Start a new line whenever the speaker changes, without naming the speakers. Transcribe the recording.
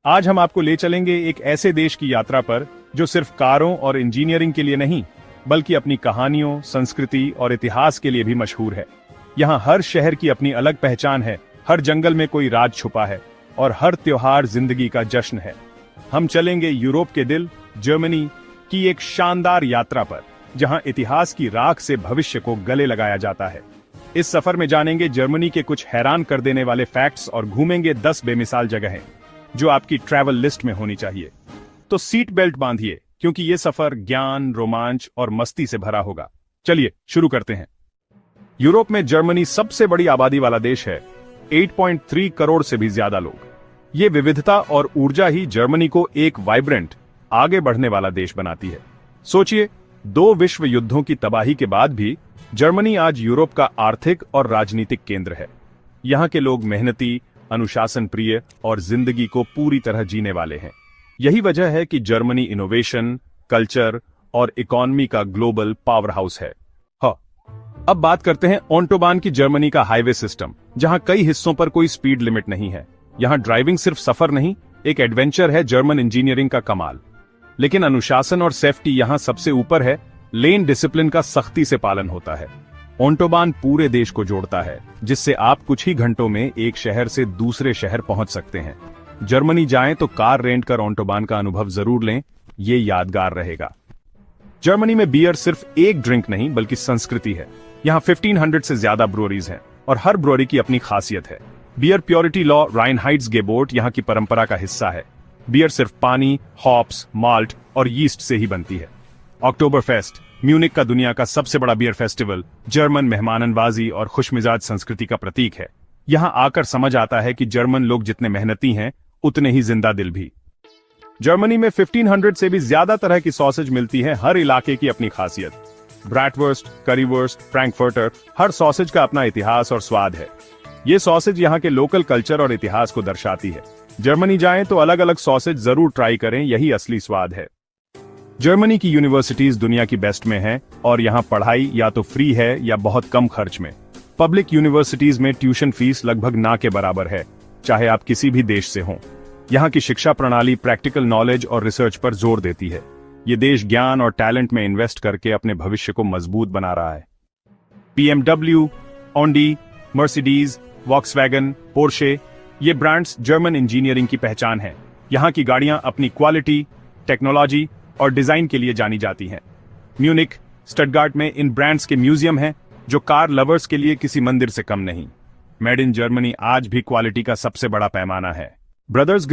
आज हम आपको ले चलेंगे एक ऐसे देश की यात्रा पर जो सिर्फ कारों और इंजीनियरिंग के लिए नहीं, बल्कि अपनी कहानियों, संस्कृति और इतिहास के लिए भी मशहूर है। यहाँ हर शहर की अपनी अलग पहचान है, हर जंगल में कोई राज छुपा है और हर त्योहार जिंदगी का जश्न है। हम चलेंगे यूरोप के दिल, जर्मनी की एक शानदार यात्रा पर, जहां इतिहास की राख से भविष्य को गले लगाया जाता है। इस सफर में जानेंगे जर्मनी के कुछ हैरान कर देने वाले फैक्ट्स और घूमेंगे 10 बेमिसाल जगहें जो आपकी ट्रैवल लिस्ट में होनी चाहिए। तो सीट बेल्ट बांधिए, क्योंकि ये सफर ज्ञान, रोमांच और मस्ती से भरा होगा। चलिए शुरू करते हैं। यूरोप में जर्मनी सबसे बड़ी आबादी वाला देश है, 8.3 करोड़ से भी ज्यादा लोग। ये विविधता और ऊर्जा ही जर्मनी को एक वाइब्रेंट, आगे बढ़ने वाला देश बनाती है। सोचिए, 2 विश्व युद्धों की तबाही के बाद भी जर्मनी आज यूरोप का आर्थिक और राजनीतिक केंद्र है। यहाँ के लोग मेहनती, अनुशासन प्रिय और जिंदगी को पूरी तरह जीने वाले हैं। यही वजह है कि जर्मनी इनोवेशन, कल्चर और इकोनॉमी का ग्लोबल पावर हाउस है। अब बात करते हैं ऑटोबान की, जर्मनी का हाईवे सिस्टम, जहां कई हिस्सों पर कोई स्पीड लिमिट नहीं है। यहां ड्राइविंग सिर्फ सफर नहीं, एक एडवेंचर है। जर्मन इंजीनियरिंग का कमाल, लेकिन अनुशासन और सेफ्टी यहां सबसे ऊपर है। लेन डिसिप्लिन का सख्ती से पालन होता है। ऑटोबान पूरे देश को जोड़ता है, जिससे आप कुछ ही घंटों में एक शहर से दूसरे शहर पहुंच सकते हैं। जर्मनी जाएं तो कार रेंट कर ऑटोबान का अनुभव जरूर लें, ये यादगार रहेगा। जर्मनी में बियर सिर्फ एक ड्रिंक नहीं, बल्कि संस्कृति है। यहाँ 1500 से ज्यादा ब्रूअरीज हैं और हर ब्रूअरी की अपनी खासियत है। बियर प्योरिटी लॉ राइनहाइट्सगेबोट यहाँ की परंपरा का हिस्सा है। बियर सिर्फ पानी, हॉप्स, माल्ट और यीस्ट से ही बनती है। अक्टूबर फेस्ट, म्यूनिक का दुनिया का सबसे बड़ा बियर फेस्टिवल, जर्मन मेहमाननवाजी और खुशमिजाज संस्कृति का प्रतीक है। यहाँ आकर समझ आता है कि जर्मन लोग जितने मेहनती हैं, उतने ही जिंदा दिल भी। जर्मनी में 1500 से भी ज्यादा तरह की सॉसेज मिलती है, हर इलाके की अपनी खासियत। ब्रैटवर्स्ट, करीवर्स्ट, फ्रैंकफर्टर, हर सॉसेज का अपना इतिहास और स्वाद है। ये सॉसेज यहाँ के लोकल कल्चर और इतिहास को दर्शाती है। जर्मनी जाएं तो अलग अलग सॉसेज जरूर ट्राई करें, यही असली स्वाद है। जर्मनी की यूनिवर्सिटीज दुनिया की बेस्ट में हैं और यहाँ पढ़ाई या तो फ्री है या बहुत कम खर्च में। पब्लिक यूनिवर्सिटीज में ट्यूशन फीस लगभग ना के बराबर है, चाहे आप किसी भी देश से हों। यहाँ की शिक्षा प्रणाली प्रैक्टिकल नॉलेज और रिसर्च पर जोर देती है। ये देश ज्ञान और टैलेंट में इन्वेस्ट करके अपने भविष्य को मजबूत बना रहा है। BMW, Audi, Mercedes, Volkswagen, Porsche, ये ब्रांड्स जर्मन इंजीनियरिंग की पहचान है। यहाँ की गाड़ियां अपनी क्वालिटी, टेक्नोलॉजी और डिजाइन के लिए जानी जाती हैं। म्यूनिक, स्टटगार्ट में इन ब्रांड्स के म्यूजियम हैं, जो कार लवर्स के लिए किसी मंदिर से कम नहीं। मेड इन जर्मनी आज भी क्वालिटी का सबसे बड़ा पैमाना है। ब्रदर्स